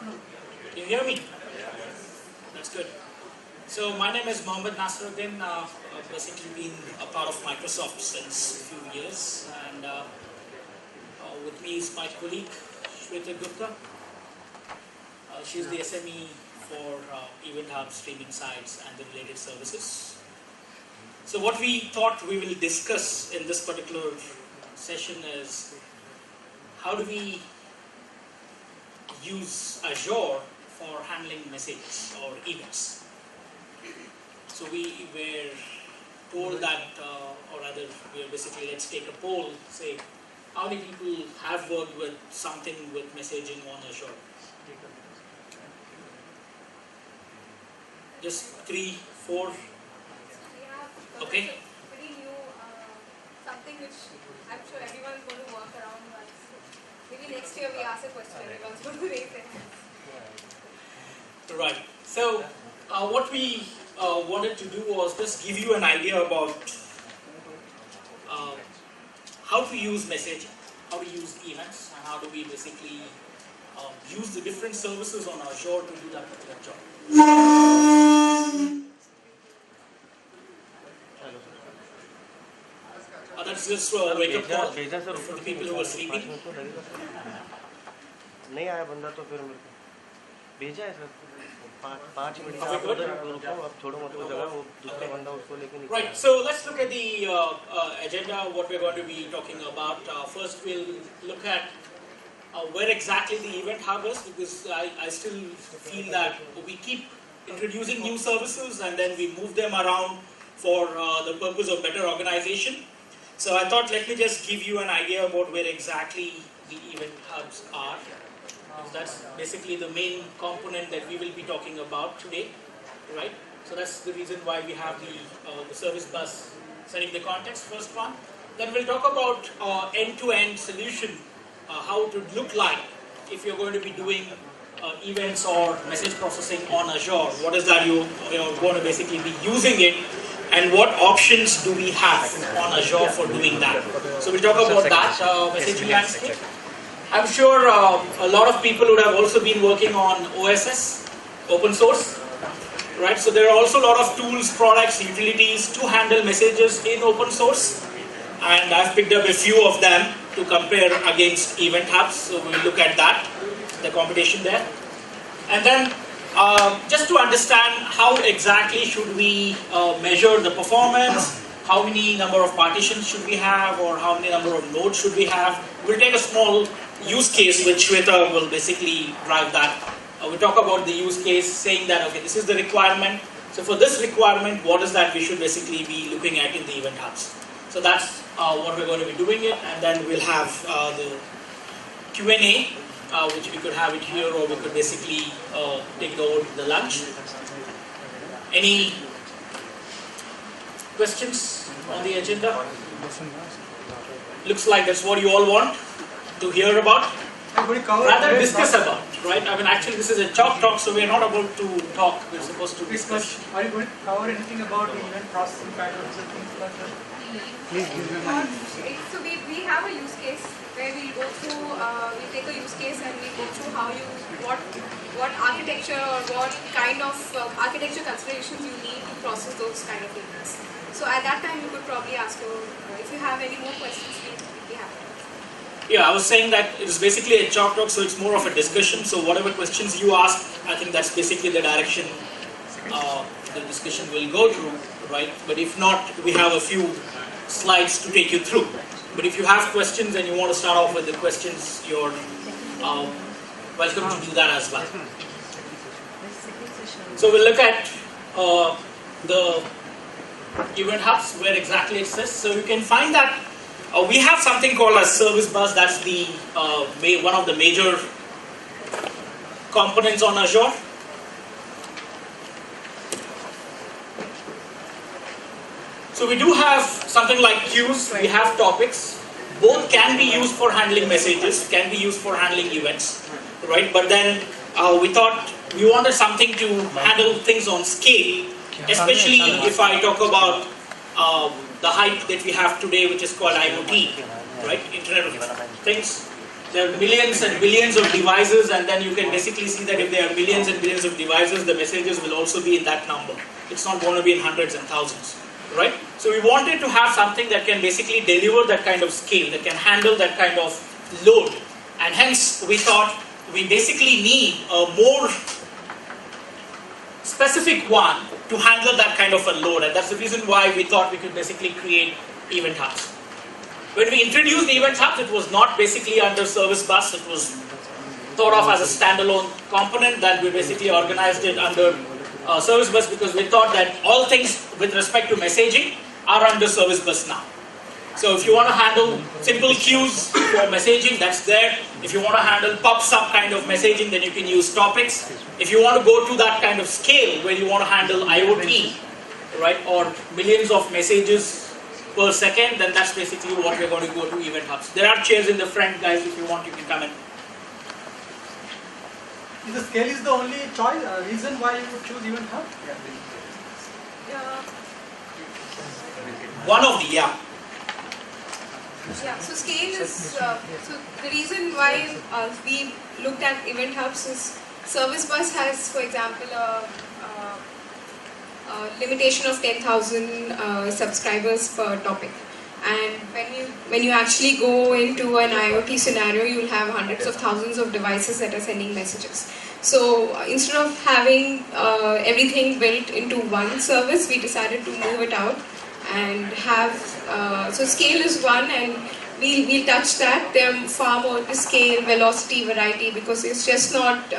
Can you hear me? That's good. So my name is Mohammed Nasruddin. I've basically been a part of Microsoft since a few years, and with me is my colleague Shweta Gupta. She's the SME for Event Hub, streaming sites, and the related services. So what we thought we will discuss in this particular session is how do we use Azure for handling messages or events. So we were told that, or rather, we were basically, let's take a poll, say, how many people have worked with something with messaging on Azure? Just 3, 4? Okay. Pretty new, something which I'm sure everyone's going to work around once. Maybe next year we ask a question, everyone's going to raise their hands. Right. So what we wanted to do was just give you an idea about how to use messaging, how to use events, and how do we basically use the different services on Azure to do that particular job. That's just a wake-up call for the people who are sleeping. नहीं आया बंदा तो फिर मेरे को भेजा है sir 5 minute का आप उधर रुको आप छोड़ो मत वो जगह वो दूसरा बंदा उसको लेके निकल. Right, so let's look at the agenda, what we're going to be talking about. First we'll look at where exactly the Event Hub is, because I still feel that we keep introducing new services and then we move them around for the purpose of better organization. So I thought let me just give you an idea about where exactly the Event Hubs are. That's basically the main component that we will be talking about today, right? So that's the reason why we have the service bus setting the context, first one. Then we'll talk about end-to-end solution, how it would look like if you're going to be doing events or message processing on Azure. What is that you're going to basically be using it, and what options do we have on Azure for doing that? So we'll talk about that messaging landscape. I'm sure a lot of people would have also been working on OSS, open source, right? So there are also a lot of tools, products, utilities to handle messages in open source, and I've picked up a few of them to compare against Event Hubs. So we'll look at that, the competition there, and then just to understand how exactly should we measure the performance. How many number of partitions should we have, or how many number of nodes should we have? We'll take a small use case which Shweta will basically drive that. We'll talk about the use case saying that, okay, this is the requirement. So for this requirement, what is that we should basically be looking at in the Event Hubs? So that's what we're going to be doing it, and then we'll have the Q&A, which we could have it here, or we could basically take it over to the lunch. Any questions on the agenda? Looks like that's what you all want to hear about, rather discuss about, right? I mean, actually this is a chalk talk, so we're not about to talk, we're supposed to discuss. Are you going to cover anything about the event processing patterns and things like that? Please give me one. So we have a use case where we go through, we take a use case and we go through how you, what architecture or what kind of architecture considerations you need to process those kind of events. So at that time you could probably ask your, if you have any more questions, we'd be happy. Yeah, I was saying that it is basically a chalk talk, so it's more of a discussion. So whatever questions you ask, I think that's basically the direction the discussion will go through, right? But if not, we have a few slides to take you through. But if you have questions and you want to start off with the questions, you're welcome to do that as well. So we'll look at the Event Hubs, where exactly it sits. So you can find that we have something called a service bus. That's the one of the major components on Azure. So we do have something like queues, we have topics. Both can be used for handling messages, can be used for handling events, right? But then we thought we wanted something to handle things on scale, especially if I talk about the hype that we have today, which is called IoT, right? Internet of Things. there are millions and billions of devices, and then you can basically see that if there are millions and billions of devices, the messages will also be in that number. It's not going to be in hundreds and thousands, right? So we wanted to have something that can basically deliver that kind of scale, that can handle that kind of load, and hence we thought we basically need a more specific one to handle that kind of a load, and that's the reason why we thought we could basically create Event Hubs. When we introduced Event Hubs, it was not basically under Service Bus, it was thought of as a standalone component that we basically organized it under Service Bus, because we thought that all things with respect to messaging are under Service Bus now. So if you want to handle simple queues for messaging, that's there. If you want to handle pub/sub kind of messaging, then you can use topics. If you want to go to that kind of scale where you want to handle IoT, right, or millions of messages per second, then that's basically what we're going to go to Event Hubs. There are chairs in the front, guys. If you want, you can come in. The scale is the only choice, reason why you would choose Event Hub? One of the, yeah. Yeah, so scale is, so the reason why we looked at Event Hubs is Service Bus has, for example, a limitation of 10,000 subscribers per topic. And when you actually go into an IoT scenario, you'll have hundreds of thousands of devices that are sending messages. So instead of having everything built into one service, we decided to move it out and have, so scale is one, and we'll touch that. They're far more to scale, velocity, variety, because it's just not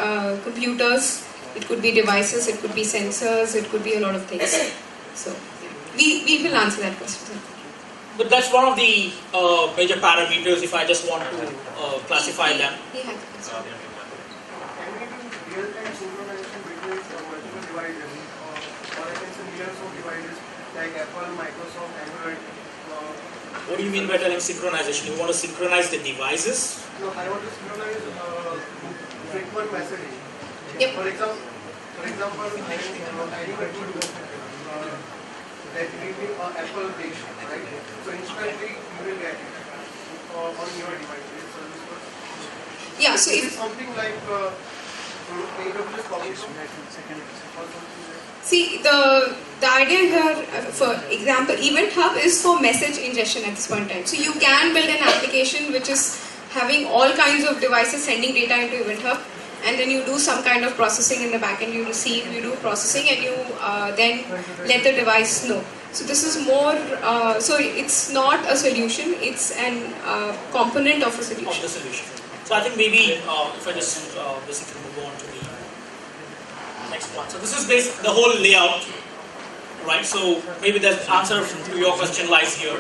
computers. It could be devices, it could be sensors, it could be a lot of things. So we will answer that question. But that's one of the major parameters if I just want to classify them. He had the question. Can we do real-time synchronization between multiple devices, or I can say millions of devices like Apple, Microsoft, Android? What do you mean by telling synchronization? You want to synchronize the devices? No, I want to synchronize frequent messaging. Yep. For example, I need a good that give me an Apple page, right? So instantly you will get it on your device. Yeah, so Is it if something like AWS Cognition or something like see the idea here, for example, Event Hub is for message ingestion at this point in time. So you can build an application which is having all kinds of devices sending data into Event Hub, and then you do some kind of processing in the backend. You receive, you do processing, and you then let the device know. So this is more, so it's not a solution, it's an component of a solution. Of the solution. So I think maybe if I just basically move on to the next one. So this is the whole layout, right? So maybe the answer to your question lies here.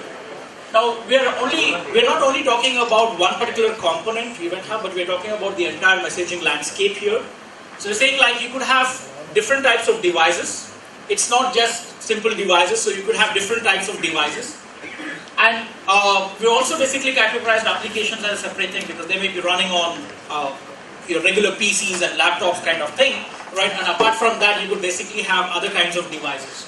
Now we're not only talking about one particular component, Event Hub, but we're talking about the entire messaging landscape here. So we're saying like you could have different types of devices. It's not just simple devices, so you could have different types of devices. And we also basically categorized applications as a separate thing because they may be running on your regular PCs and laptops kind of thing, right? And apart from that, you could basically have other kinds of devices.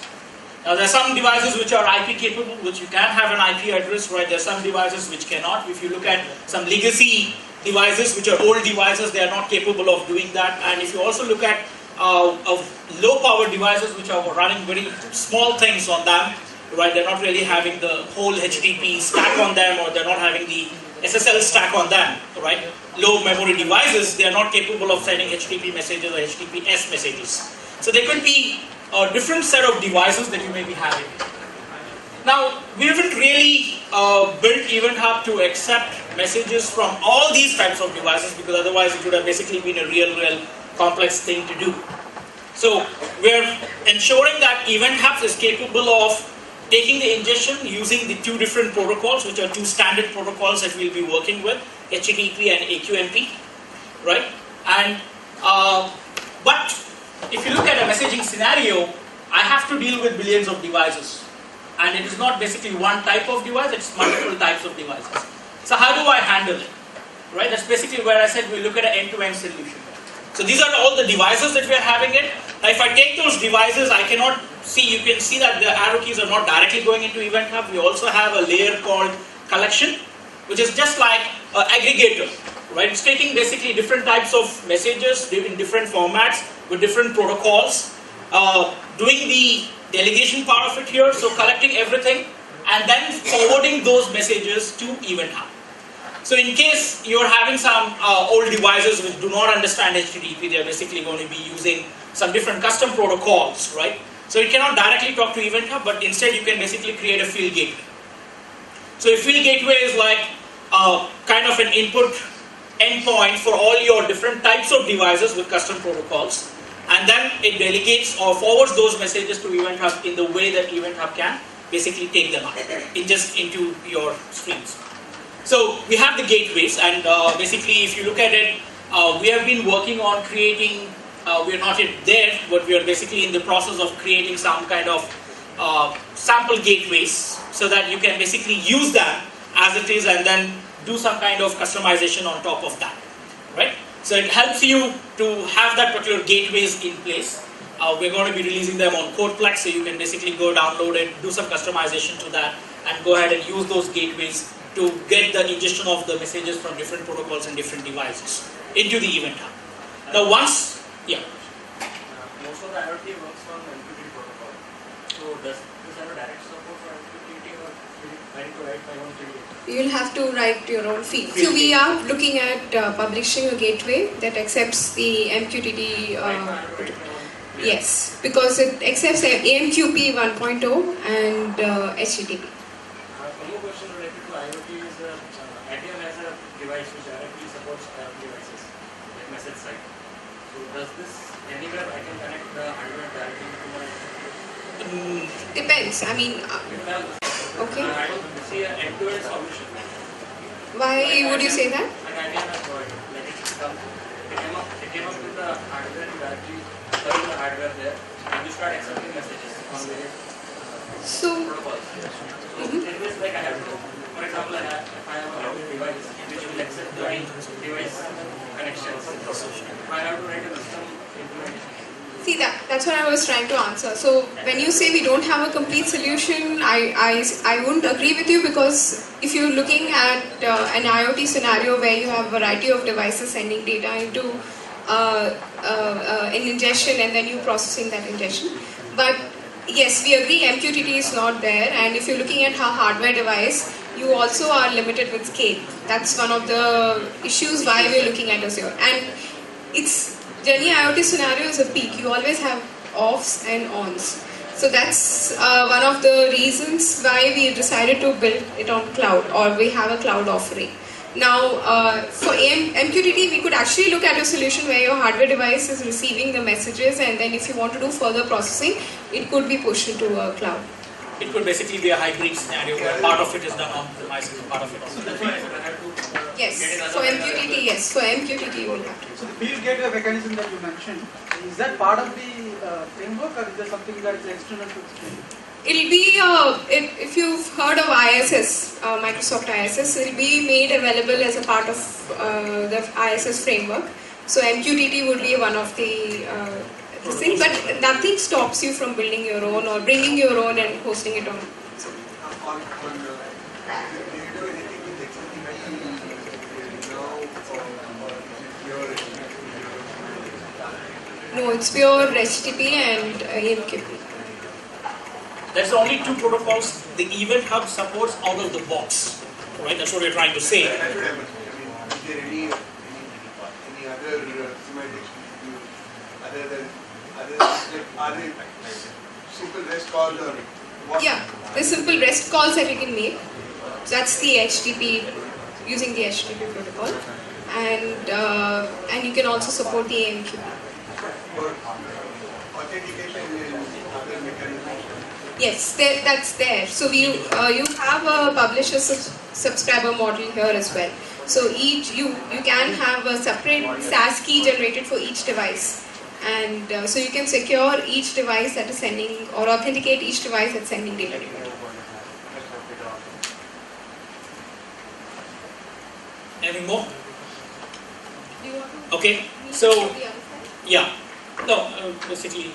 Now there are some devices which are IP capable, which you can have an IP address, right? There are some devices which cannot. If you look at some legacy devices, which are old devices, they are not capable of doing that. And if you also look at low power devices which are running very small things on them, right? They're not really having the whole HTTP stack on them, or they're not having the SSL stack on them, right? Low memory devices, they are not capable of sending HTTP messages or HTTPS messages. So there could be a different set of devices that you may be having. Now, we haven't really built Event Hub to accept messages from all these types of devices, because otherwise it would have basically been a real complex thing to do. So we're ensuring that Event Hubs is capable of taking the ingestion using the two different protocols, which are two standard protocols that we'll be working with, HTTP and AQMP, right? And but if you look at a messaging scenario, I have to deal with billions of devices, and it is not basically one type of device; it's multiple types of devices. So how do I handle it, right? That's basically where I said we look at an end-to-end solution. So these are all the devices that we are having it. Now if I take those devices, I cannot see, you can see that the arrow keys are not directly going into Event Hub. We also have a layer called collection, which is just like an aggregator, right? It's taking basically different types of messages in different formats with different protocols, doing the delegation part of it here, so collecting everything and then forwarding those messages to Event Hub. So in case you're having some old devices which do not understand HTTP, they're basically going to be using some different custom protocols, right? So it cannot directly talk to Event Hub, but instead you can basically create a field gateway. So a field gateway is like kind of an input endpoint for all your different types of devices with custom protocols, and then it delegates or forwards those messages to Event Hub in the way that Event Hub can basically take them out into your streams. So we have the gateways, and basically if you look at it, we have been working on creating, we're not yet there, but we are basically in the process of creating some kind of sample gateways so that you can basically use that as it is and then do some kind of customization on top of that, right? So it helps you to have that particular gateways in place. We're going to be releasing them on CodePlex, so you can basically go download it, do some customization to that, and go ahead and use those gateways to get the ingestion of the messages from different protocols and different devices into the Event Hub. Now once, yeah. Most of the IoT works on MQTT protocol. So does this have a direct support for MQTT, or I need to write my own field? You'll have to write your own field. So we are looking at publishing a gateway that accepts the MQTT. Yes, because it accepts AMQP 1.0 and HTTP. One more question related to IoT is IBM has a device which directly supports IoT devices, like message side. So does this anywhere I can connect the hardware directly to my? Depends. I mean, okay. I don't see an end-to-end solution. Why would you say that? Like IBM has provided, like it came up with the hardware to directly serve the hardware there, and you start accepting messages on various protocols. So in this, like I have to, for example, if I have a device which will accept my device connections, I have to write a custom implementation. See, that's what I was trying to answer. So when you say we don't have a complete solution, I wouldn't agree with you, because if you're looking at an IoT scenario where you have a variety of devices sending data into an ingestion and then you processing that ingestion. But yes, we agree MQTT is not there, and if you're looking at a hardware device, you also are limited with scale. That's one of the issues why we're looking at Azure. And it's any IoT scenario is a peak. You always have offs and ons. So that's one of the reasons why we decided to build it on cloud, or we have a cloud offering. Now, for MQTT, we could actually look at a solution where your hardware device is receiving the messages, and then if you want to do further processing, it could be pushed into a cloud. It could basically be a hybrid scenario where part of it is done on premise and part of it is That's why I said I have to Yes, get another for MQTT, yes, for MQTT you will have to. So the field gateway mechanism that you mentioned, is that part of the framework, or is there something that is external to the framework? It'll be, if you've heard of ISS, Microsoft ISS, it'll be made available as a part of the ISS framework. So MQTT would be one of the things, but nothing stops you from building your own or bringing your own and hosting it on. No, it's pure HTTP and AMQP. There's only two protocols the Event Hub supports out of the box, right? That's what we're trying to say. Is there any other semantics other than are they simple REST calls or what? Yeah, the simple REST calls that you can make. That's the HTTP, using the HTTP protocol, and you can also support the AMQP. For authentication and other mechanisms. Yes, that's there. So you have a publisher subscriber model here as well. So each you can have a separate SAS key generated for each device, and so you can secure each device that is sending, or authenticate each device that's sending data to you. Anything more? Do you want to Okay, meet so the other side? yeah, no, basically,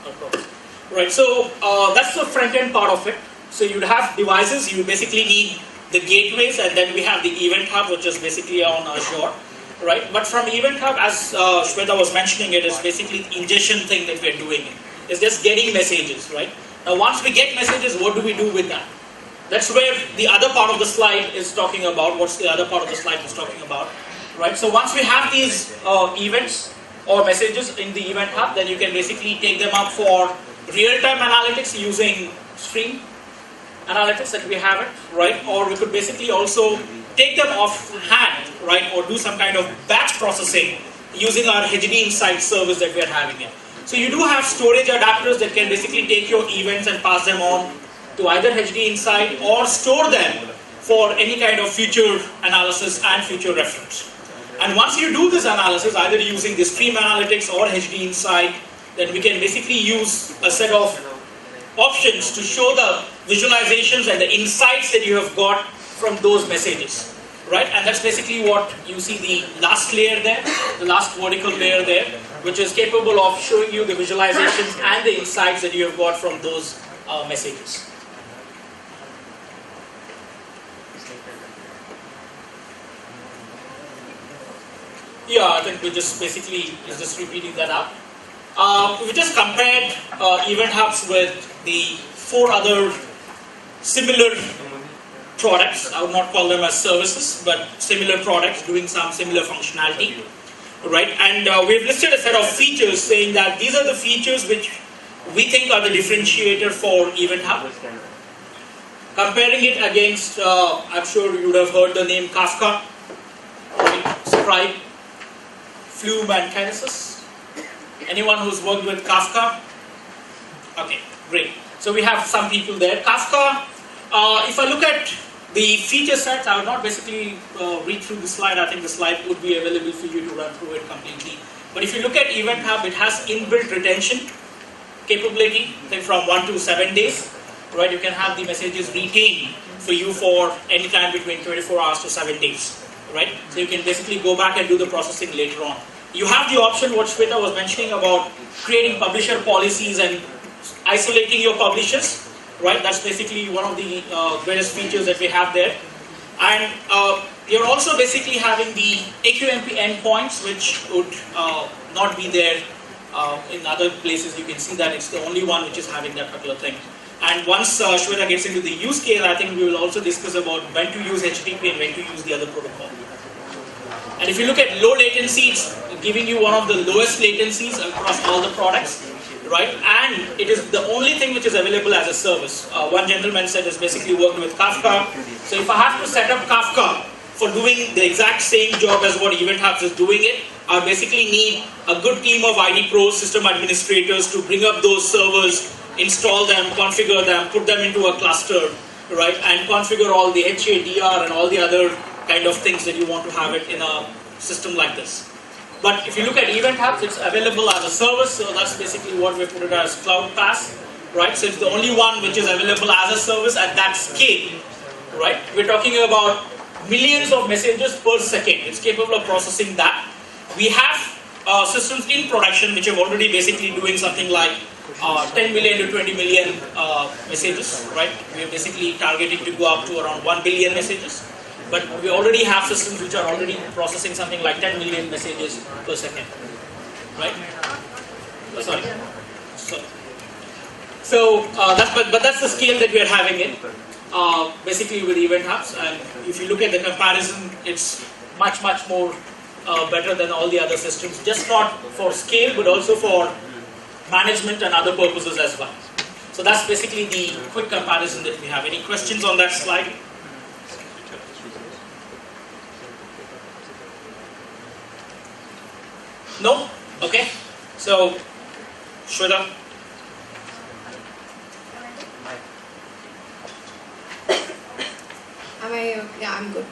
no problem. Right, so that's the front end part of it. So you'd have devices, you basically need the gateways, and then we have the Event Hub, which is basically on Azure, right? But from Event Hub, as Shweta was mentioning, it is basically the ingestion thing that we're doing. It's just getting messages, right? Now, once we get messages, what do we do with that? That's where the other part of the slide is talking about. What's the other part of the slide is talking about, right? So once we have these events or messages in the Event Hub, then you can basically take them up for real-time analytics using Stream Analytics that we have it, right? Or we could basically also take them off hand, right? Or do some kind of batch processing using our HD Insight service that we are having it. So you do have storage adapters that can basically take your events and pass them on to either HD Insight or store them for any kind of future analysis and future reference. And once you do this analysis, either using the Stream Analytics or HD Insight, then we can basically use a set of options to show the visualizations and the insights that you have got from those messages, right? And that's basically what you see the last layer there, the last vertical layer there, which is capable of showing you the visualizations and the insights that you have got from those messages. Yeah, I think we just basically is just repeating that up. We just compared Event Hubs with the 4 other similar products. I would not call them as services, but similar products doing some similar functionality, right? And we've listed a set of features saying that these are the features which we think are the differentiator for Event Hub. Comparing it against, I'm sure you would have heard the name Kafka, right? Scribe, Flume, and Kinesis. Anyone who's worked with Kafka? Okay, great. So we have some people there. Kafka, if I look at the feature sets, I will not basically read through the slide. I think the slide would be available for you to run through it completely. But if you look at Event Hub, it has inbuilt retention capability, I think from 1 to 7 days, right? You can have the messages retained for you for any time between 24 hours to 7 days, right? So you can basically go back and do the processing later on. You have the option, what Shweta was mentioning about creating publisher policies and isolating your publishers, right? That's basically one of the greatest features that we have there. And you're also basically having the AQMP endpoints, which would not be there in other places. You can see that it's the only one which is having that particular thing. And once Shweta gets into the use case, I think we will also discuss about when to use HTTP and when to use the other protocol. And if you look at low latency, it's giving you one of the lowest latencies across all the products, right? And it is the only thing which is available as a service. One gentleman said it's basically working with Kafka. So if I have to set up Kafka for doing the exact same job as what Event Hubs is doing it, I basically need a good team of ID pros, system administrators to bring up those servers, install them, configure them, put them into a cluster, right? And configure all the HADR and all the other kind of things that you want to have it in a system like this. But if you look at Event Hubs, it's available as a service, so that's basically what we put it as Cloud PaaS, right? So it's the only one which is available as a service at that scale, right? We're talking about millions of messages per second. It's capable of processing that. We have systems in production which are already basically doing something like 10 million to 20 million messages, right? We're basically targeting to go up to around 1 billion messages. But we already have systems which are already processing something like 10 million messages per second, right? Oh, sorry. So that's the scale that we are having it, basically with Event Hubs. And if you look at the comparison, it's much more better than all the other systems, just not for scale, but also for management and other purposes as well. So that's basically the quick comparison that we have. Any questions on that slide? No? Okay. So, Shweta. Yeah, I'm good.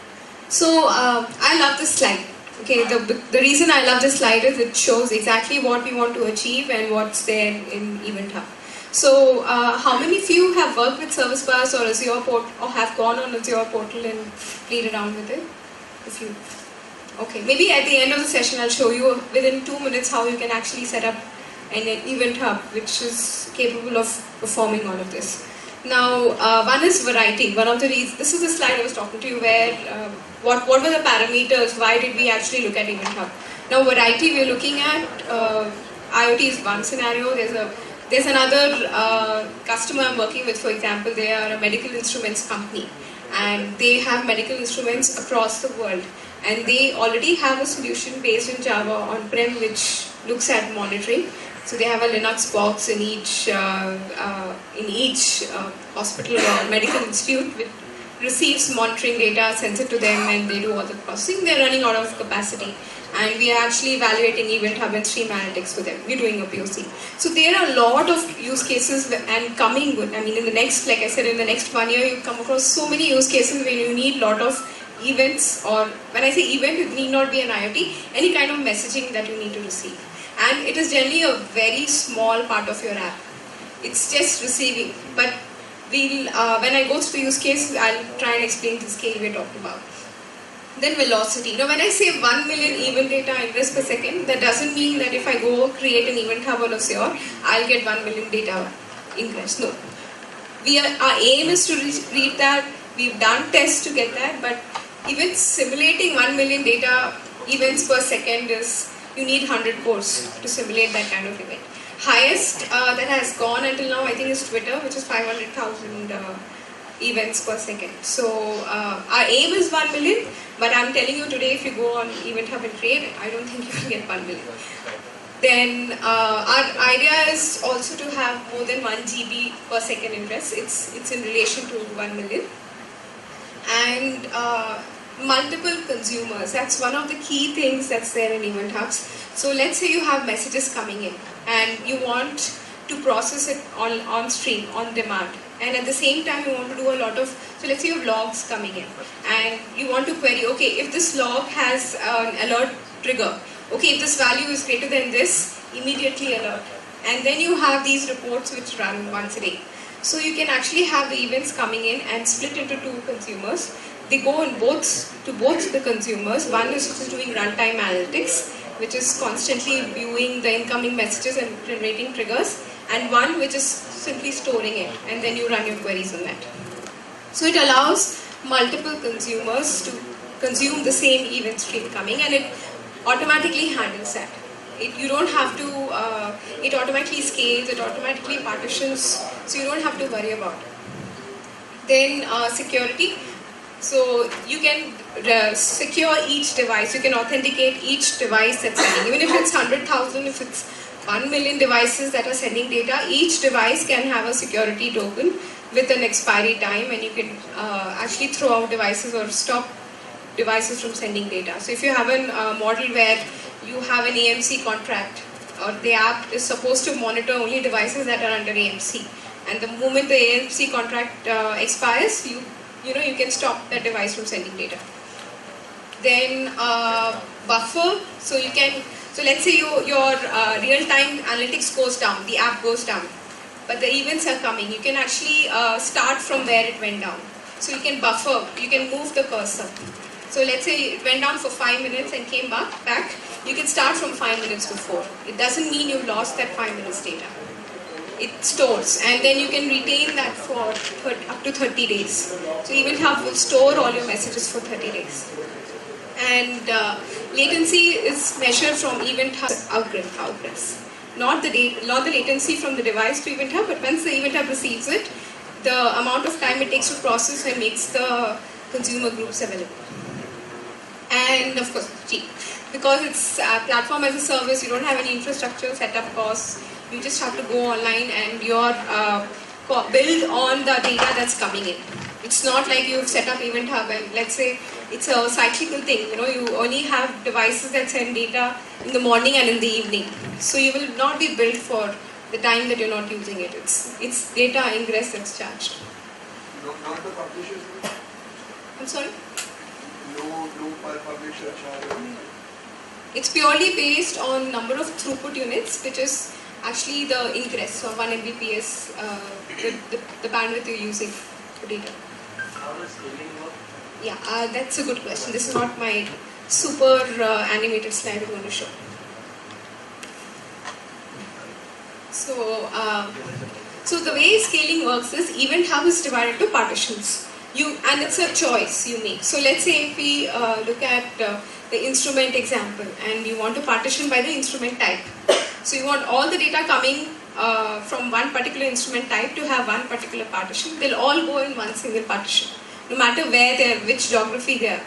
So, I love this slide. Okay, the reason I love this slide is it shows exactly what we want to achieve and what's there in Event Hub. So, how many of you have worked with Service Bus or Azure Portal, or have gone on Azure Portal and played around with it? If you, okay, maybe at the end of the session I'll show you within 2 minutes how you can actually set up an Event Hub which is capable of performing all of this. Now, one is variety. One of the reasons, this is the slide I was talking to you where, what were the parameters, why did we actually look at Event Hub? Now, variety, we're looking at, IoT is one scenario, there's another customer I'm working with, for example, they are a medical instruments company and they have medical instruments across the world and they already have a solution based in Java on-prem which looks at monitoring. So they have a Linux box in each hospital or medical institute which receives monitoring data, sends it to them and they do all the processing. They're running out of capacity and we are actually evaluating Event Hub and Stream Analytics for them. We're doing a POC. So there are a lot of use cases and coming with, I mean in the next, like I said, in the next 1 year you come across so many use cases where you need a lot of events, or when I say event it need not be an IoT, any kind of messaging that you need to receive. And it is generally a very small part of your app. It's just receiving. But we'll, when I go through the use case, I'll try and explain the scale we're talking about. Then velocity. Now when I say 1 million event data ingress per second, that doesn't mean that if I go create an event hub on Azure, I'll get 1 million data ingress. No. Our aim is to read that. We've done tests to get that, but even simulating 1 million data events per second is, you need 100 cores to simulate that kind of event. Highest that has gone until now, I think, is Twitter, which is 500,000 events per second. So our aim is 1 million, but I'm telling you today, if you go on Event Hub and create, I don't think you will get 1 million. Then our idea is also to have more than 1 GB per second ingress. It's in relation to 1 million. And multiple consumers. That's one of the key things that's there in Event Hubs. So let's say you have messages coming in and you want to process it on stream, on demand. And at the same time you want to do a lot of, so let's say you have logs coming in and you want to query, okay, if this log has an alert trigger, okay, if this value is greater than this, immediately alert. And then you have these reports which run once a day. So you can actually have the events coming in and split into two consumers. They go in to both the consumers. One is just doing runtime analytics, which is constantly viewing the incoming messages and generating triggers, and one which is simply storing it, and then you run your queries on that. So it allows multiple consumers to consume the same event stream coming, and it automatically handles that. You don't have to, it automatically scales, it automatically partitions, so you don't have to worry about it. Then security. So you can secure each device, you can authenticate each device that's sending. Even if it's 100,000, if it's 1 million devices that are sending data, each device can have a security token with an expiry time, and you can actually throw out devices or stop devices from sending data. So if you have a model where you have an AMC contract, or the app is supposed to monitor only devices that are under AMC, and the moment the AMC contract expires, you can stop that device from sending data. Then buffer, so let's say your real-time analytics goes down, the app goes down, but the events are coming. You can actually start from where it went down. So you can buffer, you can move the cursor. So let's say it went down for 5 minutes and came back, you can start from 5 minutes before. It doesn't mean you lost that 5 minutes data. It stores, and then you can retain that for up to 30 days. So Event Hub will store all your messages for 30 days. And latency is measured from Event Hub outgress. Not the latency from the device to Event Hub, but once the Event Hub receives it, the amount of time it takes to process and makes the consumer groups available. And of course, cheap. Because it's a platform as a service, you don't have any infrastructure setup costs. You just have to go online and build on the data that's coming in. It's not like you've set up Event Hub and let's say it's a cyclical thing. You only have devices that send data in the morning and in the evening. So you will not be built for the time that you're not using it. It's data ingress that's charged. Not the publishers? I'm sorry? No per publisher charge. It's purely based on number of throughput units, which is actually the ingress, so 1 Mbps, the bandwidth you're using for data. How does scaling work? Yeah, that's a good question. This is not my super animated slide I'm going to show. So So the way scaling works is Event Hub is divided to partitions. And it's a choice you make. So let's say if we look at the instrument example, and you want to partition by the instrument type. So you want all the data coming from one particular instrument type to have one particular partition. They'll all go in one single partition, no matter where they are, which geography they are.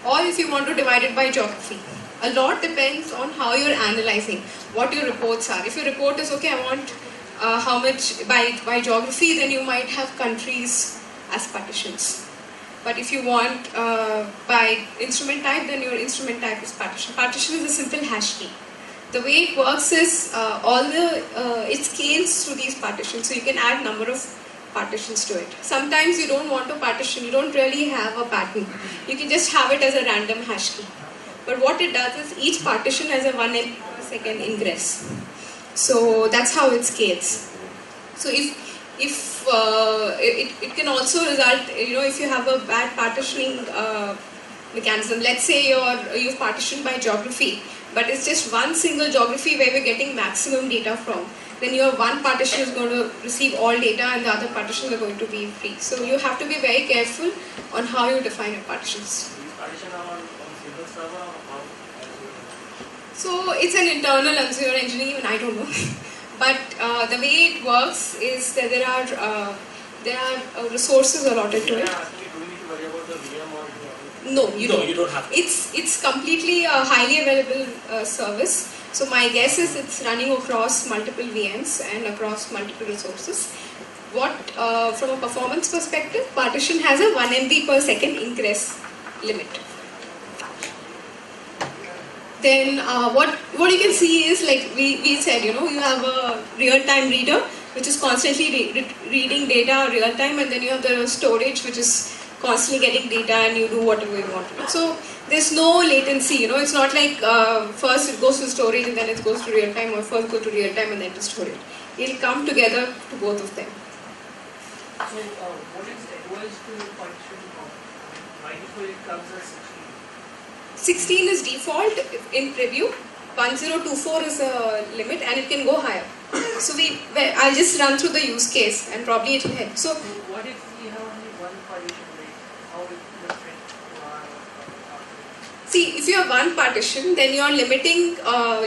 Or if you want to divide it by geography. A lot depends on how you're analyzing, what your reports are. If your report is, okay, I want how much by geography, then you might have countries as partitions. But if you want by instrument type, then your instrument type is partition. Partition is a simple hash key. The way it works is it scales through these partitions, so you can add number of partitions to it. Sometimes you don't want to partition, you don't really have a pattern. You can just have it as a random hash key. But what it does is each partition has a 1 MB per second ingress. So that's how it scales. So if it can also result, if you have a bad partitioning mechanism. Let's say you've partitioned by geography, but it's just one single geography where we're getting maximum data from. Then your one partition is going to receive all data and the other partitions are going to be free. So you have to be very careful on how you define your partitions. Partition on single server or how? So it's an internal Azure engineering, even I don't know. But the way it works is that there are resources allotted to it. Do we need to worry about the VM or? No, you don't have to. It's completely a highly available service. So my guess is it's running across multiple VMs and across multiple resources. From a performance perspective, partition has a 1 MB per second ingress limit. Then what you can see is, like we said, you have a real-time reader which is constantly reading data real-time, and then you have the storage which is constantly getting data and you do whatever you want to do. So there's no latency, it's not like first it goes to storage and then it goes to real-time, or first go to real-time and then to storage. It'll come together to both of them. So what is advised to partition of? By default it comes as 16 is default in preview, 1024 is a limit, and it can go higher. So I'll just run through the use case and probably it will help. So what if we have only one partition, like how it will affect our see, if you have one partition, then you are limiting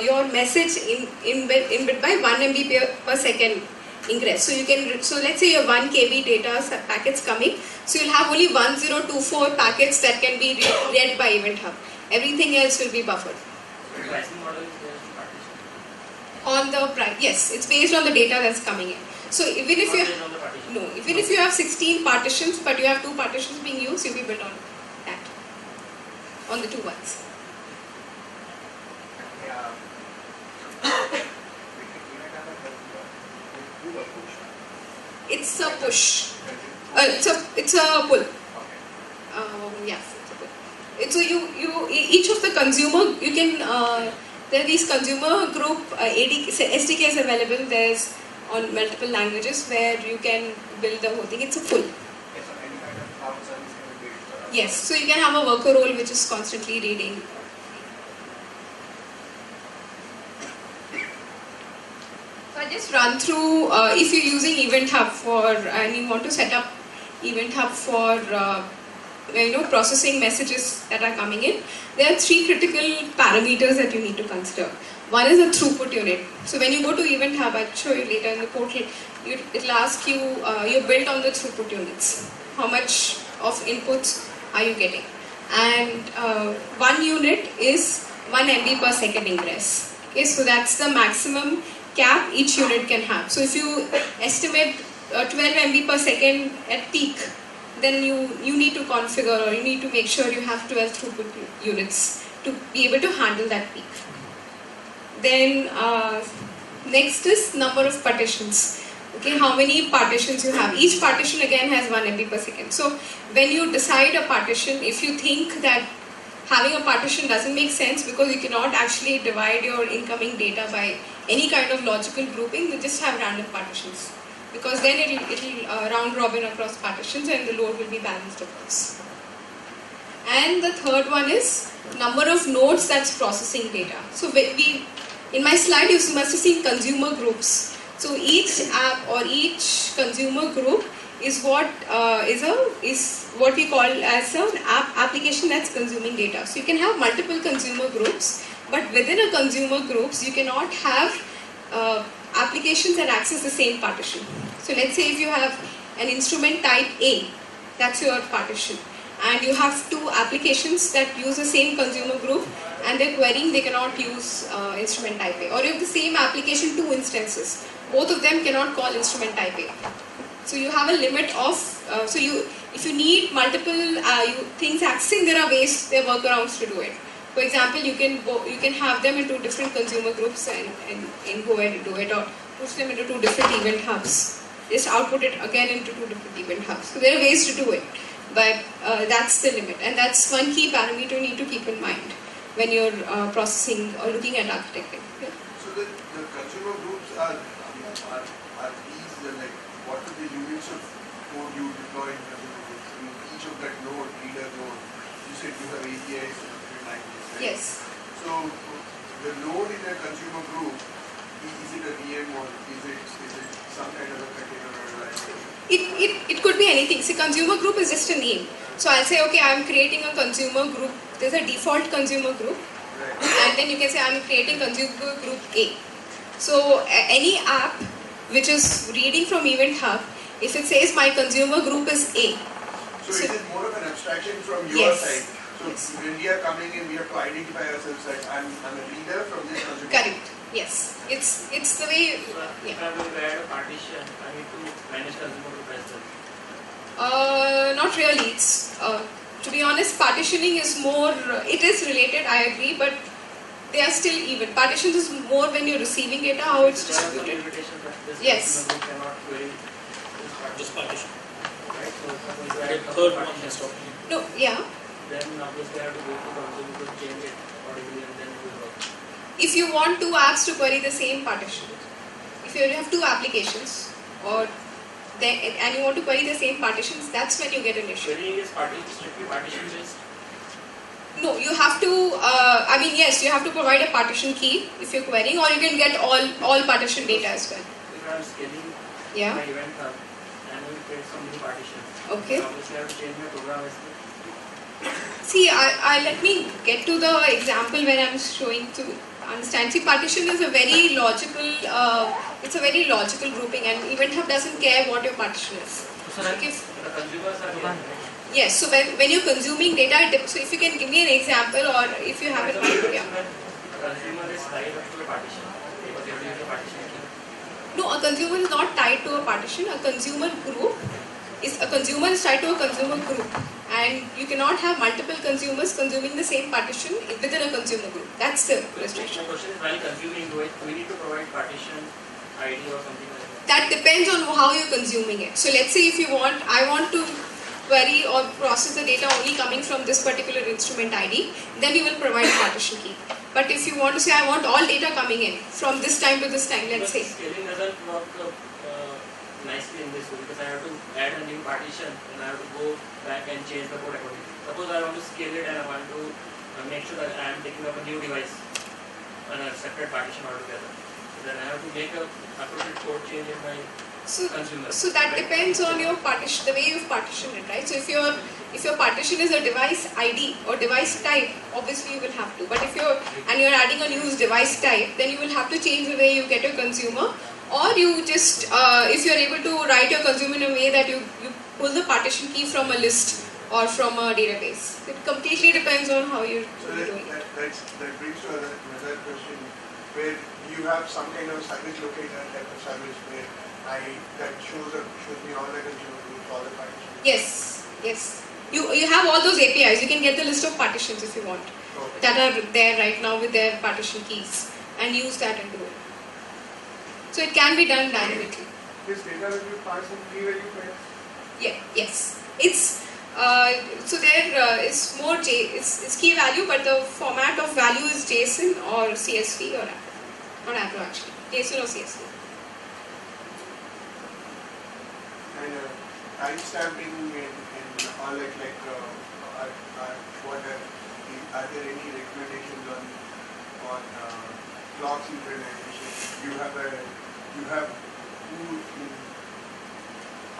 your message in bit by 1 MB per second ingress. So let's say you have 1 KB data packets coming, so you'll have only 1024 packets that can be read by Event Hub. Everything else will be buffered. The pricing model is based On on partition. the price, yes, it's based on the data that's coming in. So even if you Based on the partition. even if you have 16 partitions, but you have 2 partitions being used, you'll be built on that, on the 2 ones. It's a push. It's a pull. Yes, it's a pull. So each of the consumer, you can there are these consumer group SDKs available. There's on multiple languages where you can build the whole thing. It's a pull. Yes, so you can have a worker role which is constantly reading. So I just run through, if you're using Event Hub and you want to set up Event Hub for processing messages that are coming in, there are 3 critical parameters that you need to consider. One is the throughput unit. So when you go to Event Hub, I'll show you later in the portal, it'll ask you, you're built on the throughput units. How much of inputs are you getting? And 1 unit is 1 MB per second ingress. Okay, so that's the maximum cap each unit can have. So if you estimate 12 MB per second at peak, then you need to configure, or you need to make sure you have 12 throughput units to be able to handle that peak. Then next is number of partitions. Okay, how many partitions you have. Each partition again has 1 MB per second. So when you decide a partition, if you think that having a partition doesn't make sense because you cannot actually divide your incoming data by any kind of logical grouping, you just have random partitions. Because then it'll round robin across partitions and the load will be balanced across. And the third one is number of nodes that's processing data. So in my slide you must have seen consumer groups. So each app or each consumer group is what is what we call as an application that's consuming data. So you can have multiple consumer groups, but within a consumer groups you cannot have applications that access the same partition. So let's say if you have an instrument type A, that's your partition, and you have two applications that use the same consumer group and they're querying, they cannot use instrument type A. Or you have the same application, two instances, both of them cannot call instrument type A. So you have a limit of, if you need multiple things accessing, there are ways, there are workarounds to do it. For example, you can have them into different consumer groups and go ahead and do it, or push them into two different event hubs. Just output it again into two different event hubs. So there are ways to do it, but that's the limit, and that's one key parameter you need to keep in mind when you're processing or looking at architecting. Yeah. So the consumer groups are these like what are the units of code you deploy in consumer groups? I mean, each of that node, reader node, you said you have APIs and different languages, right? Yes. So the node in a consumer group, is it a VM or is it some kind of a container or a library? It could be anything. See, consumer group is just a name. So I'll say, okay, I'm creating a consumer group. There's a default consumer group, Right. and then you can say I'm creating consumer group A. So any app which is reading from Event Hub, if it says my consumer group is A. So is it more of an abstraction from your Yes. side? So when we are coming in, we have to identify ourselves that I'm a reader from this consumer. Correct. Yes. It's the way. So if Yeah. I'm going to add a partition, I need to manage consumer group as well. Not really. It's to be honest, partitioning is more. It is related. I agree, but they are still even. Partitions is more when you're receiving data, how it's There are some distributed. limitations that this Yes. consumer group cannot query this Just partition, partition. right? So if I'm going to The add third couple one has partitions, stopped. No. Yeah. then obviously I have to go to consumer group, change it accordingly, and then it will work. If you want two apps to query the same partition, if you have two applications and you want to query the same partitions, that's when you get an issue. Querying is strictly partition based. No, you have to, yes, you have to provide a partition key if you're querying, or you can get all partition data as well. If I'm scaling Yeah. my event hub, I'm going to create some new partitions. Okay. So obviously I have to change my program as well. See, I let me get to the example where I'm showing to understand. See, partition is a very logical, it's a very logical grouping, and Event Hub doesn't care what your partition is. Like if, The consumers are here. yes, so when you're consuming data, so if you can give me an example, or if you have it, yeah. A consumer is tied up to a partition because you have to use a partition key. No, a consumer is not tied to a partition. A consumer is tied to a consumer group, and you cannot have multiple consumers consuming the same partition within a consumer group. That's the restriction. My question is, while consuming, do we need to provide partition ID or something like that? That depends on how you're consuming it. So let's say if I want to query or process the data only coming from this particular instrument ID, then you will provide a partition key. But if you want to say I want all data coming in from this time to this time, let's say. Scaling doesn't work nicely in this way because I have to add a new partition and I have to go back and change the code accordingly. Suppose I want to scale it and I want to make sure that I am taking up a new device on a separate partition altogether. So then I have to make a appropriate code change in my consumer. So that right? depends on your partition, the way you've partitioned it, right? So if your partition is a device ID or device type, obviously you will have to. But if you're adding a new device type, then you will have to change the way you get your consumer, or you just if you're able to write your consumer in a way that you pull the partition key from a list or from a database. It completely depends on how you're So doing it. that brings to another question where you have some kind of service locator type of service where that shows me all the consumer groups, all the partitions. Yes. You have all those APIs. You can get the list of partitions if you want Okay. that are there right now with their partition keys and use that and do it. So it can be done dynamically. This data will be passed in key-value pairs? Yes. It's so there is more it's key value, but the format of value is JSON or CSV or Avro. Not Avro actually. JSON or CSV. And timestamping in all are there any recommendations on clock synchronization? You have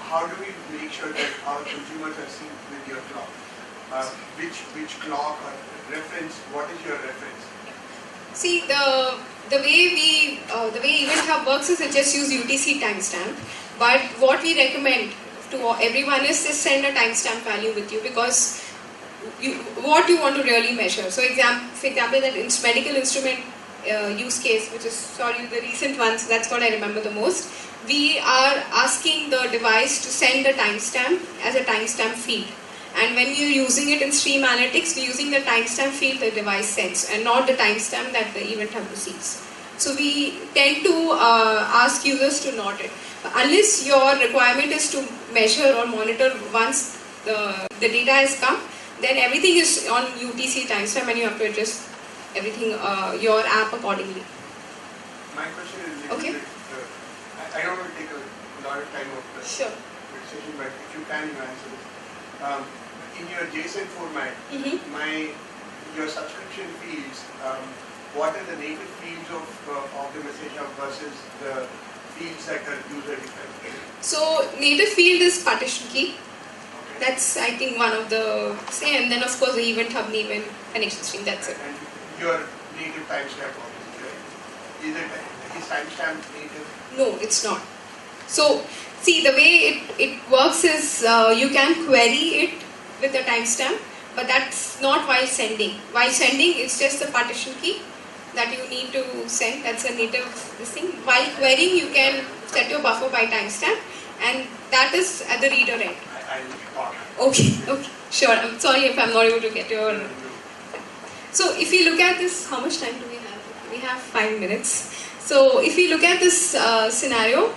how do we make sure that our consumers are synced with your clock? Which clock or reference? What is your reference? See, the way Event Hub works is it just use UTC timestamp. But what we recommend to everyone is just send a timestamp value with you, because what you want to really measure. So, for example, that medical instrument use case, which is the recent one, so that's what I remember the most. We are asking the device to send a timestamp as a timestamp field. And when you're using it in Stream Analytics, we're using the timestamp field the device sends and not the timestamp that the Event Hub receives. So we tend to ask users to not it. Unless your requirement is to measure or monitor once the data has come, then everything is on UTC timestamp and you have to adjust everything, your app accordingly. My question is okay. I don't want to take a lot of time of the sure. session, but if you can, you answer this. In your JSON format, your subscription fields, what are the native fields of the message hub versus the fields that are user defined? So native field is partition key. Okay. That's I think one of the and then of course the Event Hub name and connection stream. That's it. And your native timestamp obviously, right? Is timestamp native? No, it's not. So see, the way it works is you can query it with the timestamp, but that's not while sending. While sending, it's just the partition key that you need to send. That's a native thing. While querying, you can set your buffer by timestamp, and that is at the reader end. Okay, sure. I'm sorry if I'm not able to get your. So if you look at this, how much time do we have? We have 5 minutes. So if you look at this scenario,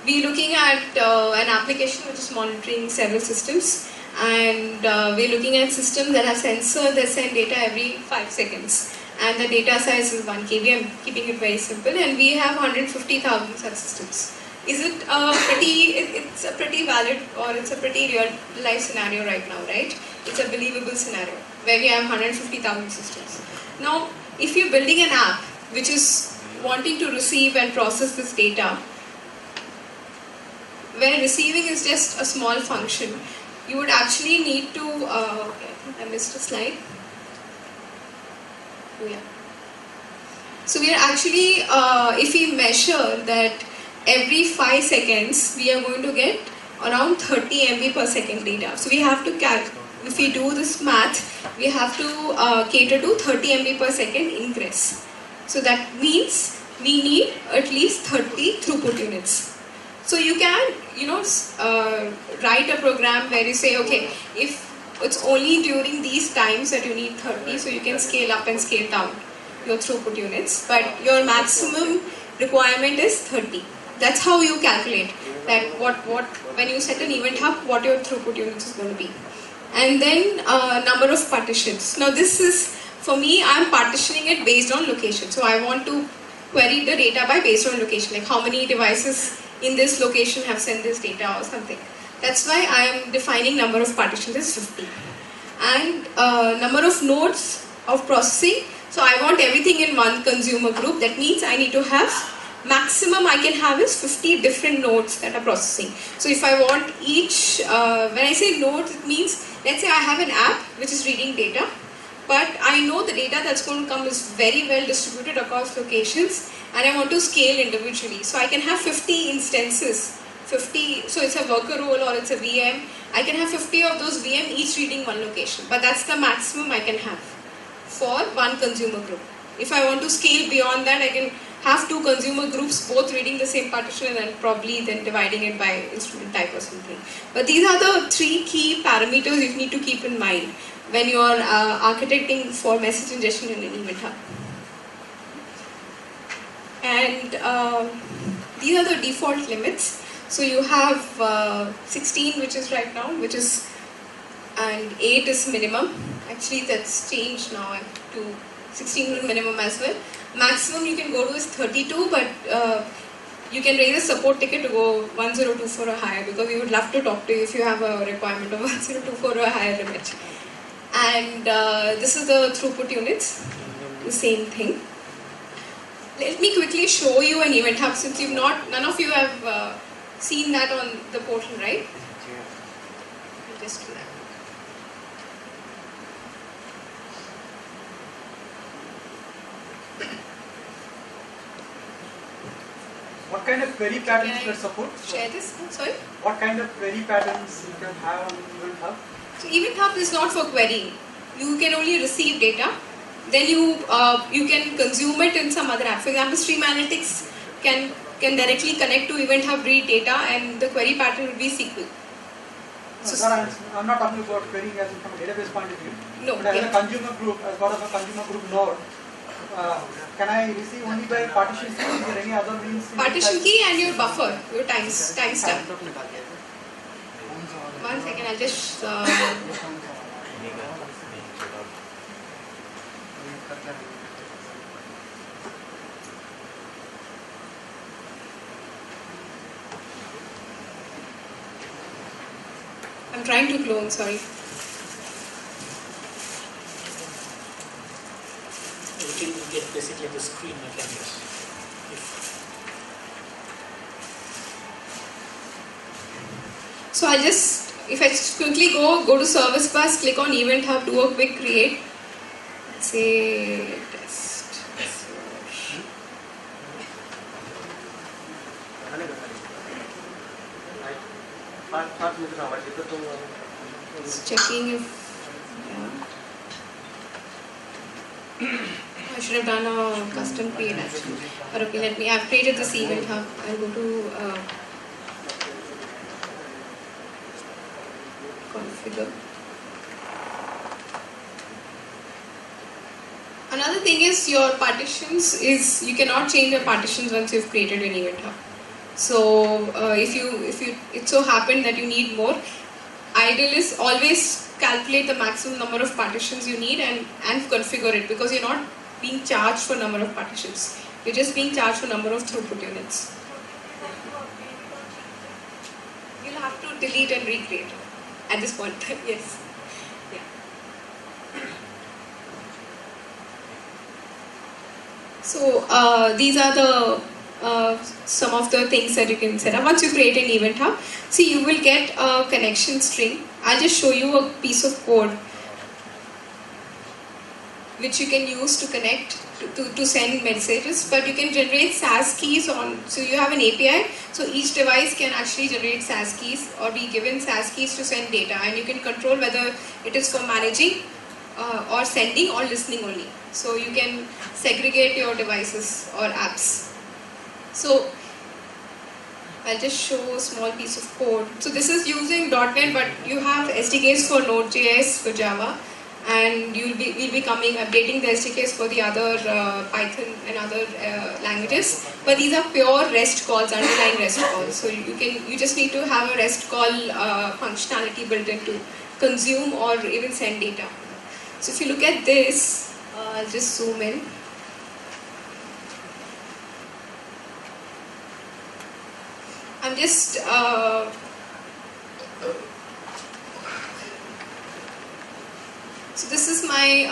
we're looking at an application which is monitoring several systems, and we're looking at systems that have sensors that send data every 5 seconds, and the data size is 1 KB. I'm keeping it very simple, and we have 150,000 such systems. Is it it's a pretty valid, or it's a pretty real life scenario right now, right? It's a believable scenario where we have 150,000 systems. Now, if you're building an app which is wanting to receive and process this data, where receiving is just a small function, you would actually need to, I missed a slide. Oh, yeah. So we are actually, if we measure that every 5 seconds, we are going to get around 30 MB per second data. So we have to if we do this math, we have to cater to 30 MB per second ingress. So that means we need at least 30 throughput units. So you can, write a program where you say, okay, if it's only during these times that you need 30, so you can scale up and scale down your throughput units, but your maximum requirement is 30. That's how you calculate that when you set an Event Hub, what your throughput units is going to be. And then number of partitions. Now this is, for me, I'm partitioning it based on location. So I want to query the data based on location, like how many devices in this location have sent this data or something. That's why I am defining number of partitions as 50. And number of nodes of processing. So I want everything in one consumer group. That means I need to have, maximum I can have is 50 different nodes that are processing. So if I want each, when I say nodes, it means, let's say I have an app which is reading data, but I know the data that's going to come is very well distributed across locations, and I want to scale individually. So I can have 50 instances, 50, so it's a worker role or it's a VM. I can have 50 of those VM each reading one location, but that's the maximum I can have for one consumer group. If I want to scale beyond that, I can have 2 consumer groups both reading the same partition and then probably then dividing it by instrument type or something. But these are the 3 key parameters you need to keep in mind when you are architecting for message ingestion in an Event Hub. And these are the default limits. So you have 16, which is right now, and 8 is minimum. Actually that's changed now to 16 is minimum as well. Maximum you can go to is 32, but you can raise a support ticket to go 1024 or higher, because we would love to talk to you if you have a requirement of 1024 or a higher limit. And this is the throughput units, the same thing. let me quickly show you an Event Hub since none of you have seen that on the portal, right? I'll just do that. What kind of query patterns Can I that support? Share this? Sorry? What kind of query patterns you can have on Event Hub? So Event Hub is not for querying. You can only receive data. Then you can consume it in some other app. For example, Stream Analytics can directly connect to Event Hub, read data, and the query pattern will be SQL. So, sir, I'm not talking about querying as from a database point of view. No. But as a consumer group, as part of a consumer group node, can I receive only by partition key? Is there any other means? Partition key and your buffer, your timestamp. One second, I'll just. I'm trying to clone, sorry. Until you get basically the screen mechanism. So if I just quickly go to Service Bus, click on Event Hub, do a quick create. Let's say test. Just checking if. I should have done a custom create actually. But okay, I've created this Event Hub. I'll go to configure. Another thing is your partitions is you cannot change your partitions once you've created an Event Hub. So if it so happened that you need more, ideal is always calculate the maximum number of partitions you need and configure it, because you're not being charged for number of partitions. You're just being charged for number of throughput units. You'll have to delete and recreate at this point. Yes. Yeah. So these are the some of the things that you can set up. Once you create an Event Hub, see, you will get a connection string. I'll just show you a piece of code which you can use to connect to send messages, but you can generate SAS keys so you have an API, so each device can actually generate SAS keys or be given SAS keys to send data, and you can control whether it is for managing or sending or listening only. So you can segregate your devices or apps. So I'll just show a small piece of code. So this is using .NET, but you have SDKs for Node.js, for Java, and we'll be updating the SDKs for the other Python and other languages. But these are pure REST calls, underlying REST calls. So you just need to have a REST call functionality built in to consume or even send data. So if you look at this, I'll just zoom in. I'm just so this is my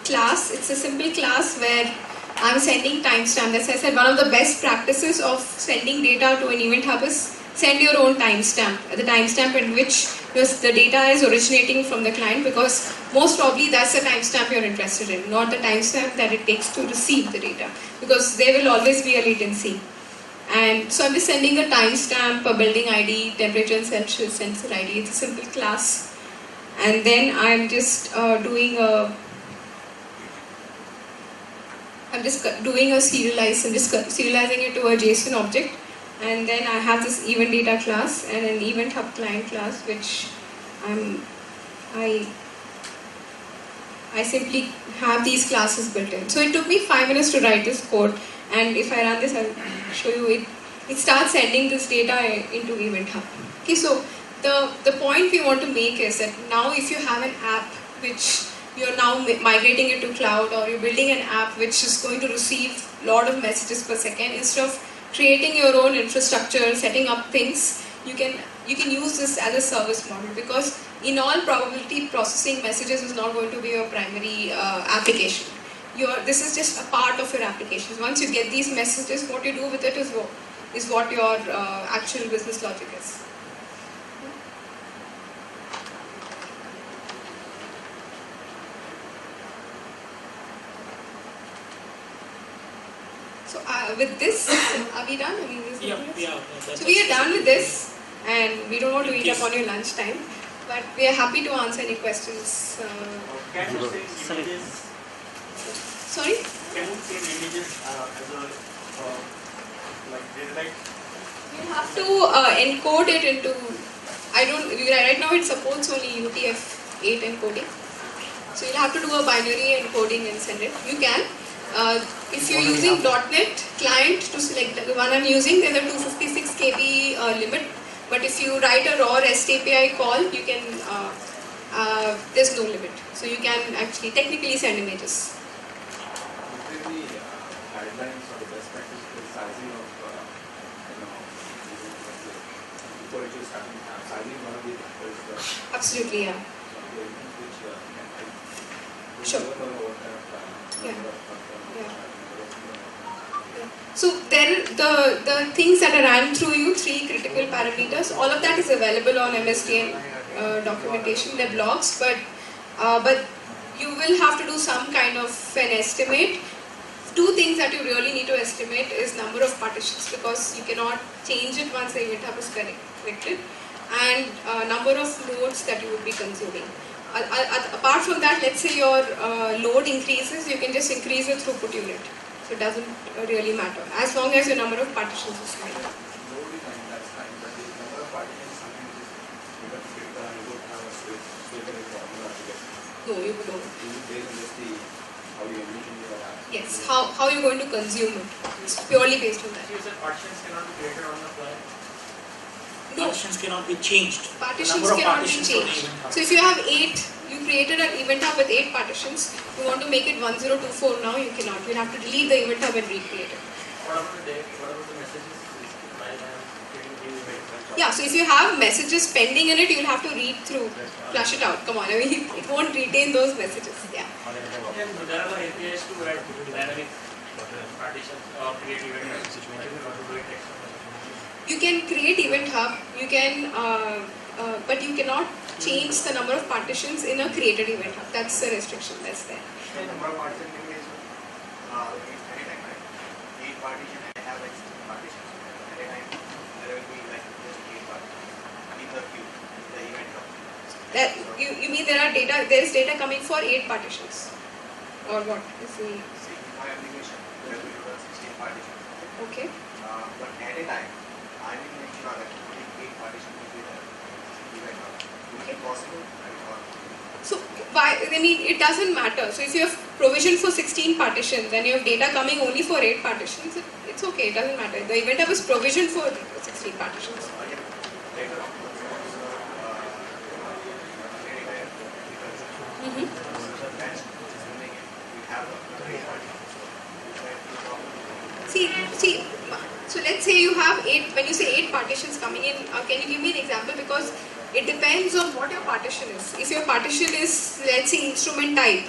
class. It's a simple class where I'm sending timestamp. As I said, one of the best practices of sending data to an Event Hub is send your own timestamp, the timestamp in which the data is originating from the client, because most probably that's the timestamp you're interested in, not the timestamp that it takes to receive the data, because there will always be a latency. And so I'm just sending a timestamp, a building ID, temperature and sensor ID. It's a simple class. And then I'm just doing a serialize. I'm just serializing it to a JSON object. And then I have this event data class and an event hub client class, which I simply have these classes built in. So it took me 5 minutes to write this code. And if I run this, I'll show you it. It starts sending this data into Event Hub. Okay, so the point we want to make is that now if you have an app which you're now migrating it to cloud, or you're building an app which is going to receive a lot of messages per second, instead of creating your own infrastructure, setting up things, you can use this as a service model, because in all probability processing messages is not going to be your primary application. this is just a part of your application. Once you get these messages, what you do with it is what your actual business logic is. So with this, are we done? I mean, so we are done with this, and we don't want to eat up on your lunch time, but we are happy to answer any questions. Can you save images? Sorry? Can you save images as a like data type? You have to encode it into. Right now it supports only UTF-8 encoding, so you'll have to do a binary encoding and send it. You can. If you're using .NET client to select the one I'm using, there's a 256 KB limit. But if you write a raw REST API call, you can. There's no limit, so you can actually technically send images. Is there any guidelines or the best practice for the sizing of before it is starting sizing one of the Absolutely, yeah. Sure. Yeah. So the things that I ran through you, 3 critical parameters, all of that is available on MSDN documentation, their blogs, but you will have to do some kind of an estimate. 2 things that you really need to estimate is number of partitions, because you cannot change it once the event hub is corrected, and number of nodes that you would be consuming. Apart from that, let's say your load increases, you can just increase the throughput unit. So it doesn't really matter, as long as your number of partitions is fine. load is fine, that's fine, but the number of partitions is something which is because you would have a stable formula to get. No, you don't. Is it based on just the how you envision your app? Yes, how you're going to consume it. It's purely based on that. You said partitions cannot be created on the fly. No, Partitions cannot be changed. partitions The number of cannot be partitions on the changed. event hub. So if you have 8, you created an event hub with 8 partitions, you want to make it 1024 now, you cannot. You'll have to delete the event hub and recreate it. What about the date? What about the messages while I am creating new events? Yeah, so if you have messages pending in it, you'll have to read through, flush it out. Come on, I mean, it won't retain those messages. Yeah. So there are no APIs to add dynamic partitions or create event hubs. You can create event hub, you can, but you cannot change the number of partitions in a created event hub. That's the restriction that's there. The number of partitions can be anytime, right? 8 partition, I have like 16 partitions. At a time, there will be like just 8 partitions. In the queue, the event hub. That you mean there is data coming for 8 partitions, or what is the? See, in my application, there will be 16 partitions. Okay. But at a time, I will make sure that only 8 partitions will be there. Event hub. Will it be possible? So I mean, it doesn't matter. So if you have provision for 16 partitions and you have data coming only for 8 partitions, it's okay. It doesn't matter. The event hub is provisioned for 16 partitions. Later on, See, so let's say you have 8, when you say 8 partitions coming in, can you give me an example? Because it depends on what your partition is. If your partition is, let's say, instrument type,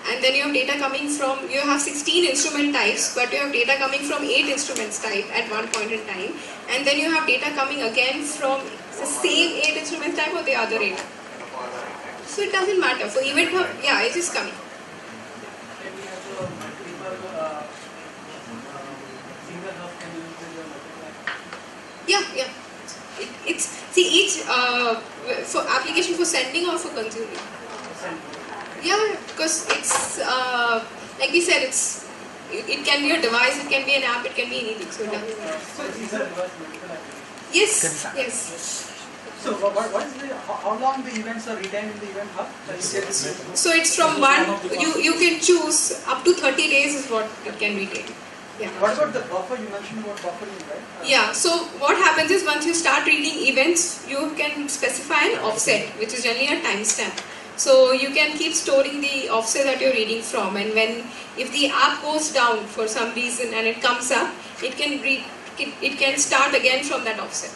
and then you have data coming from, you have 16 instrument types, but you have data coming from 8 instruments type at one point in time, and then you have data coming again from the same 8 instruments type or the other 8. So it doesn't matter. For event hub, yeah, it is coming. Can we have a multiple single hub can use the multiple? Yeah. See each for application for sending or for consuming. Yeah, because it's like we said, it can be a device, it can be an app, it can be anything. So it doesn't matter. So these are reverse multiple applications. Yes. So what is how long the events are retained in the event hub? So it's from you can choose up to 30 days is what it can retain. Yeah. What about the buffer? You mentioned about buffering, right? Yeah, so what happens is once you start reading events, you can specify an offset, which is generally a timestamp. So you can keep storing the offset that you're reading from, and if the app goes down for some reason and it comes up, it can start again from that offset.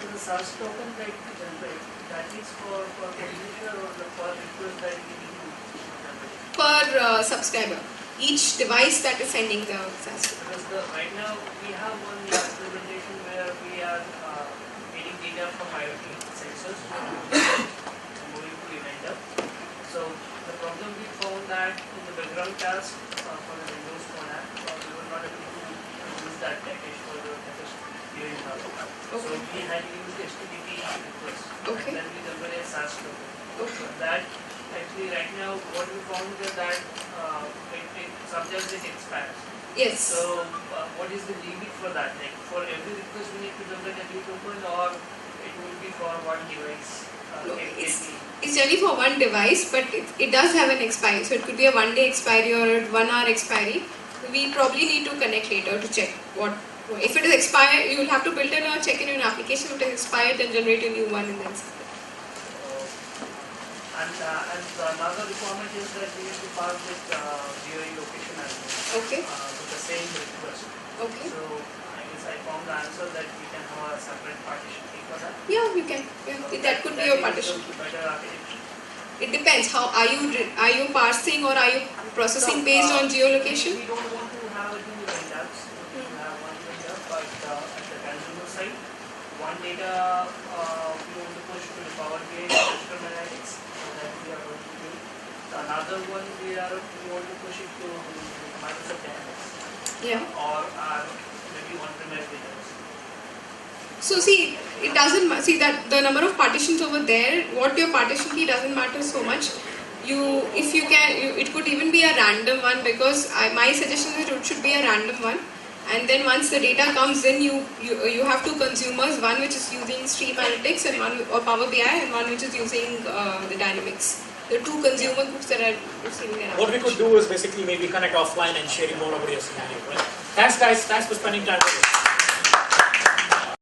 So the source token that you generate, that is for publisher or for request that you need to generate? per subscriber, each device that is sending the SaaS. Because right now we have one implementation where we are getting data from IoT sensors moving to Eventer. So the problem we found that in the background task for the Windows phone app, we were not able to use that package for the viewing now. So we had used HTTP request. Okay. And then we generated a SaaS token. Okay. So that actually right now what we found is that it sometimes it expires. Yes. So what is the limit for that? Like for every request we need to generate a new token, or it will be for one device? No, it's generally for one device, but it does have an expiry. So it could be a 1 day expiry or a 1 hour expiry. We probably need to connect later to check what. If it is expired, you will have to build in a check in an application. If it is expired, then generate a new one and then send it. And another requirement is that we need to pass with GUI location as well. Okay. With the same request. Okay. So I guess I found the answer that we can have a separate partition key for that. Yeah, you can. Yeah, that could be your partition. Better architecture. It depends. How are you parsing or are you processing based on geolocation? We don't want to have two vendors. We have one vendor, but at the consumer side, one data we want to push to the Power BI system analytics that we are going to do. Another one we want to push it to Microsoft Dynamics. Yeah. Or maybe on-premise database. So see, it doesn't see that the number of partitions over there. What your partition key doesn't matter so much. If you can, it could even be a random one, because my suggestion is it should be a random one. And then once the data comes in, you have two consumers, one which is using Stream Analytics and one or Power BI, and one which is using the Dynamics. The two consumer groups that are receiving their What we could do is basically maybe connect offline and sharing more about your scenario, right? Thanks guys, thanks for spending time with us.